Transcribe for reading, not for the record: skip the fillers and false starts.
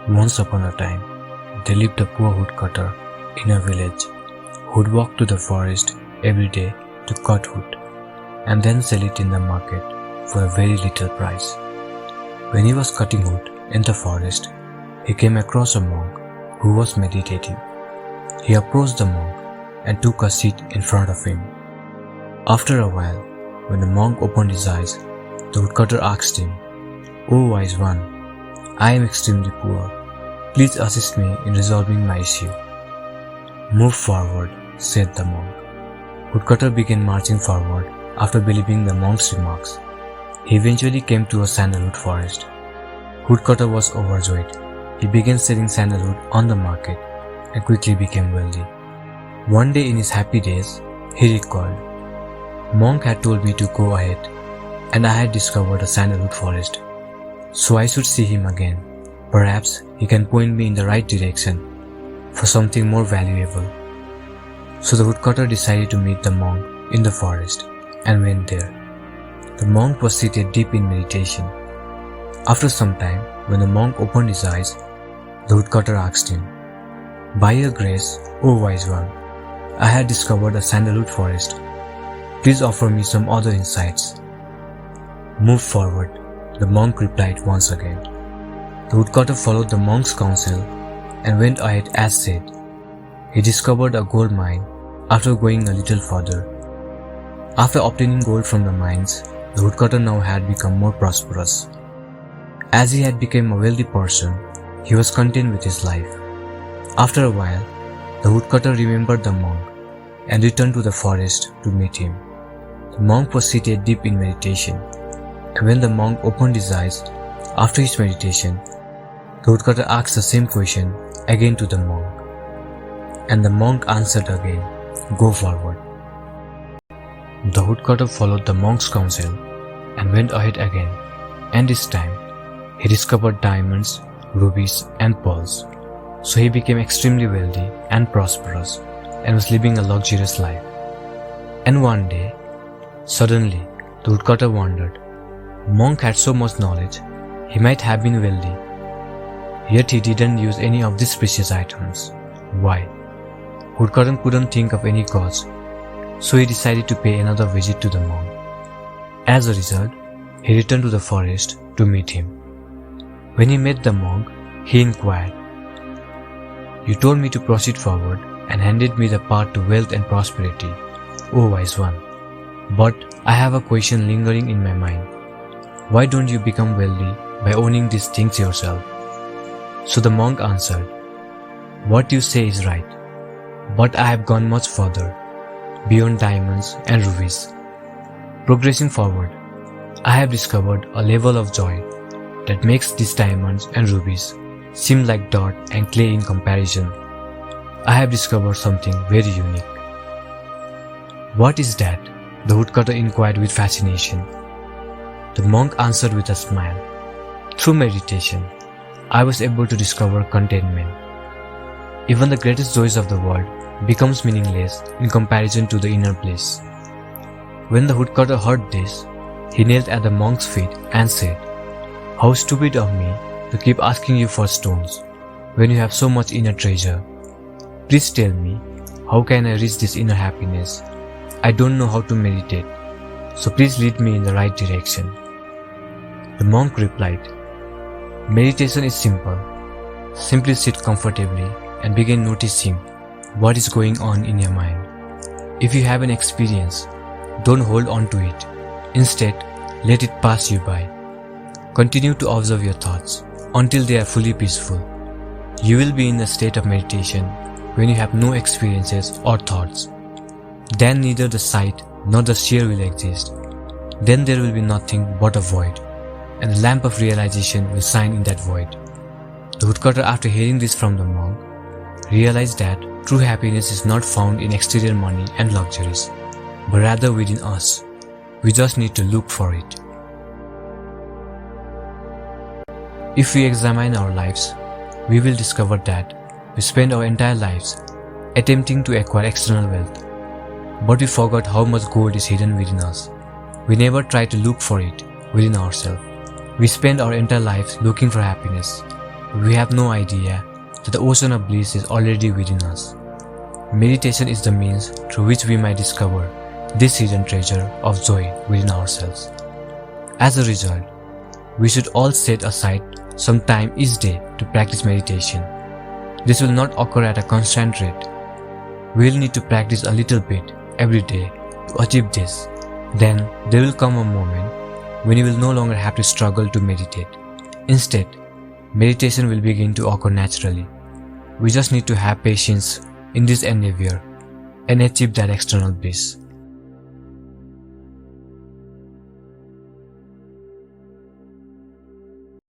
Once upon a time, there lived a poor woodcutter in a village who would walk to the forest every day to cut wood and then sell it in the market for a very little price. When he was cutting wood in the forest, he came across a monk who was meditating. He approached the monk and took a seat in front of him. After a while, when the monk opened his eyes, the woodcutter asked him, "O wise one, I am extremely poor. Please assist me in resolving my issue." "Move forward," said the monk. Woodcutter began marching forward after believing the monk's remarks. He eventually came to a sandalwood forest. Woodcutter was overjoyed. He began selling sandalwood on the market and quickly became wealthy. One day in his happy days, he recalled, "Monk had told me to go ahead, and I had discovered a sandalwood forest. So I should see him again. Perhaps he can point me in the right direction for something more valuable." So the woodcutter decided to meet the monk in the forest and went there. The monk was seated deep in meditation. After some time, when the monk opened his eyes, the woodcutter asked him, "By your grace, O wise one, I had discovered a sandalwood forest. Please offer me some other insights." "Move forward," the monk replied once again. The woodcutter followed the monk's counsel and went ahead as said. He discovered a gold mine after going a little further. After obtaining gold from the mines, the woodcutter now had become more prosperous. As he had become a wealthy person, he was content with his life. After a while, the woodcutter remembered the monk and returned to the forest to meet him. The monk was seated deep in meditation, and when the monk opened his eyes after his meditation, the woodcutter asked the same question again to the monk, and the monk answered again, "Go forward." The woodcutter followed the monk's counsel and went ahead again, and this time he discovered diamonds, rubies, and pearls. So he became extremely wealthy and prosperous and was living a luxurious life. And one day, suddenly, the woodcutter wondered. Monk had so much knowledge, he might have been wealthy. Yet he didn't use any of these precious items. Why? Woodcutter couldn't think of any cause, so he decided to pay another visit to the monk. As a result, he returned to the forest to meet him. When he met the monk, he inquired, "You told me to proceed forward and handed me the path to wealth and prosperity, O wise one. But I have a question lingering in my mind. Why don't you become wealthy by owning these things yourself?" So the monk answered, "What you say is right, but I have gone much further, beyond diamonds and rubies. Progressing forward, I have discovered a level of joy that makes these diamonds and rubies seem like dirt and clay in comparison. I have discovered something very unique." "What is that?" the woodcutter inquired with fascination. The monk answered with a smile, "Through meditation, I was able to discover contentment. Even the greatest joys of the world becomes meaningless in comparison to the inner bliss." When the woodcutter heard this, he knelt at the monk's feet and said, "How stupid of me to keep asking you for stones when you have so much inner treasure. Please tell me, how can I reach this inner happiness? I don't know how to meditate, so please lead me in the right direction." The monk replied, "Meditation is simple. Simply sit comfortably and begin noticing what is going on in your mind. If you have an experience, don't hold on to it. Instead, let it pass you by. Continue to observe your thoughts until they are fully peaceful. You will be in a state of meditation when you have no experiences or thoughts. Then neither the sight nor the seer will exist. Then there will be nothing but a void, and the lamp of realization will shine in that void." The woodcutter, after hearing this from the monk, realized that true happiness is not found in exterior money and luxuries, but rather within us. We just need to look for it. If we examine our lives, we will discover that we spend our entire lives attempting to acquire external wealth, but we forgot how much gold is hidden within us. We never try to look for it within ourselves. We spend our entire lives looking for happiness, We have no idea that the ocean of bliss is already within us. Meditation is the means through which we might discover this hidden treasure of joy within ourselves. As a result, we should all set aside some time each day to practice meditation. This will not occur at a constant rate. We will need to practice a little bit every day to achieve this. Then there will come a moment when you will no longer have to struggle to meditate. Instead, meditation will begin to occur naturally. We just need to have patience in this endeavor and achieve that external bliss.